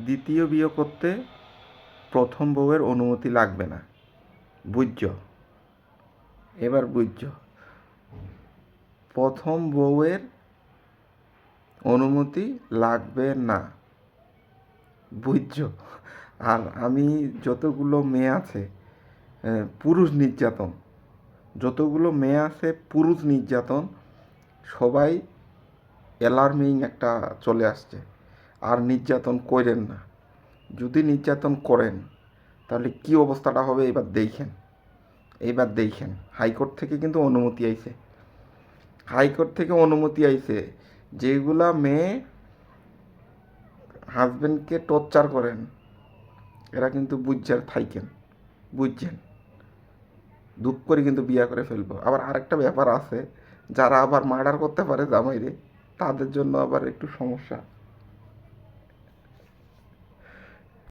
দ্বিতীয় বিয়ে করতে প্রথম বউয়ের অনুমতি লাগবে না, বুঝছ? এবার বুঝছ, প্রথম বউয়ের অনুমতি লাগবে না, বুঝছ? আর আমি যতগুলো মেয়ে আছে পুরুষ নির্যাতন, যতগুলো মেয়ে আছে পুরুষ নির্যাতন, সবাই অ্যালার্মিং একটা চলে আসছে। আর নির্যাতন করেন না। যদি নির্যাতন করেন তাহলে কি অবস্থাটা হবে এবার দেখেন। এইবার দেখেন, হাইকোর্ট থেকে কিন্তু অনুমতি আইছে, হাইকোর্ট থেকে অনুমতি আইছে। যেগুলা মেয়ে হাজব্যান্ডকে টর্চার করেন এরা কিন্তু বুঝছেন, থাইকেন, বুঝছেন, দুঃখ করে কিন্তু বিয়া করে ফেলবো। আবার আরেকটা ব্যাপার আছে, যারা আবার মার্ডার করতে পারে জামাইরে, তাদের জন্য আবার একটু সমস্যা।